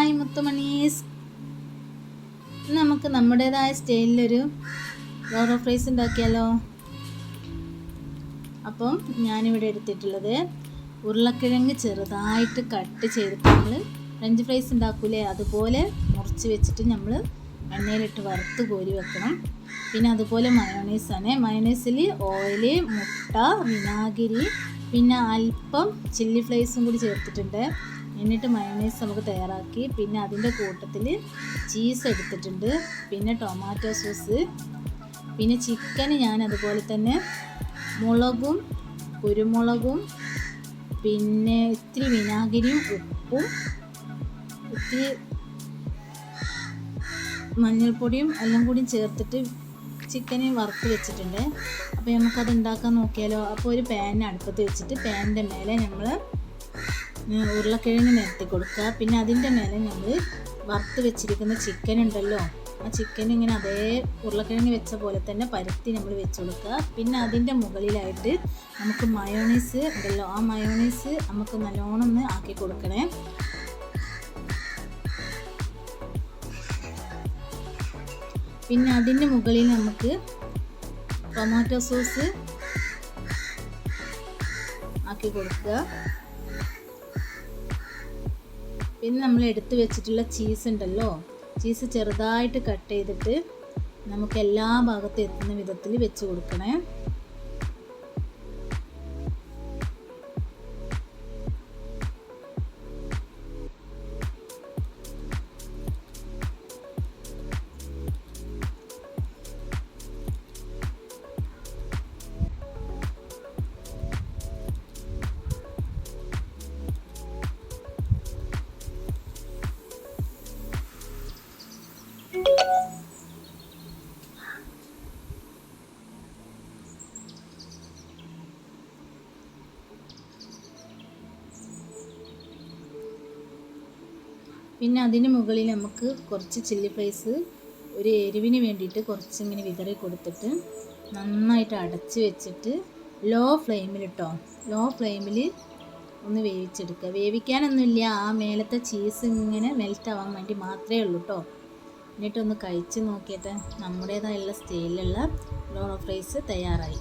Hi മുത്തുമണീസ്, നമുക്ക് നമ്മുടേതായ സ്റ്റൈലിലൊരു ലോറോ fries ഉണ്ടാക്കിയാലോ. അപ്പം ഞാനിവിടെ എടുത്തിട്ടുള്ളത് ഉരുളക്കിഴങ്ങ് ചെറുതായിട്ട് കട്ട് ചെയ്തിട്ട് നമ്മൾ ഫ്രഞ്ച് ഫ്രൈസ് ഉണ്ടാക്കൂലേ അതുപോലെ മുറിച്ച് വെച്ചിട്ട് നമ്മൾ എണ്ണയിലിട്ട് വറുത്ത് കോരി വെക്കണം. പിന്നെ അതുപോലെ മയോണൈസാണ്. മയോണൈസിൽ ഓയിൽ, മുട്ട, വിനാഗിരി, പിന്നെ അല്പം ചില്ലി ഫ്ലേക്സും കൂടി ചേർത്തിട്ടുണ്ട്. എന്നിട്ട് മയോണൈസ് നമുക്ക് തയ്യാറാക്കി. പിന്നെ അതിൻ്റെ കൂട്ടത്തിൽ ചീസ് എടുത്തിട്ടുണ്ട്, പിന്നെ ടൊമാറ്റോ സോസ്, പിന്നെ ചിക്കൻ ഞാൻ അതുപോലെ തന്നെ മുളകും കുരുമുളകും പിന്നെ ഇത്തിരി വിനാഗിരിയും ഉപ്പും ഇത്തിരി മഞ്ഞൾപ്പൊടിയും എല്ലാം കൂടി ചേർത്തിട്ട് ചിക്കന് വറുത്ത് വെച്ചിട്ടുണ്ട്. അപ്പോൾ നമുക്കത് ഉണ്ടാക്കാൻ നോക്കിയാലോ. അപ്പോൾ ഒരു പാൻ അടുപ്പത്ത് വെച്ചിട്ട് പാനിൻ്റെ മേലെ നമ്മൾ ഉരുളക്കിഴങ്ങ് നിരത്തി കൊടുക്കുക. പിന്നെ അതിൻ്റെ മേലെ നമ്മൾ വറുത്ത് വെച്ചിരിക്കുന്ന ചിക്കൻ ഉണ്ടല്ലോ, ആ ചിക്കൻ ഇങ്ങനെ അതേ ഉരുളക്കിഴങ്ങ് വെച്ച പോലെ തന്നെ പരത്തി നമ്മൾ വെച്ച് കൊടുക്കുക. പിന്നെ അതിൻ്റെ മുകളിലായിട്ട് നമുക്ക് മയോണൈസ് ഉണ്ടല്ലോ, ആ മയോണൈസ് നമുക്ക് നല്ലോണം ഒന്ന് ആക്കി കൊടുക്കണേ. പിന്നെ അതിൻ്റെ മുകളിൽ നമുക്ക് ടൊമാറ്റോ സോസ് ആക്കി കൊടുക്കുക. പിന്നെ നമ്മൾ എടുത്ത് വെച്ചിട്ടുള്ള ചീസ് ഉണ്ടല്ലോ, ചീസ് ചെറുതായിട്ട് കട്ട് ചെയ്തിട്ട് നമുക്ക് എല്ലാ ഭാഗത്തും എത്തുന്ന വിധത്തിൽ വെച്ച് കൊടുക്കണേ. പിന്നെ അതിന് മുകളിൽ നമുക്ക് കുറച്ച് ചില്ലി ഫ്ലേക്സ് ഒരു എരിവിന് വേണ്ടിയിട്ട് കുറച്ചിങ്ങനെ വിതറി കൊടുത്തിട്ട് നന്നായിട്ട് അടച്ച് വെച്ചിട്ട് ലോ ഫ്ലെയിമിൽ ഒന്ന് വേവിച്ചെടുക്കുക. വേവിക്കാനൊന്നുമില്ല, ആ മേലത്തെ ചീസ് ഇങ്ങനെ മെൽറ്റ് ആവാൻ വേണ്ടി മാത്രമേ ഉള്ളൂ കേട്ടോ. എന്നിട്ടൊന്ന് കഴിച്ച് നോക്കിയിട്ട് നമ്മുടേതായുള്ള സ്റ്റൈലിലുള്ള ലോറോ ഫ്രൈസ് തയ്യാറായി.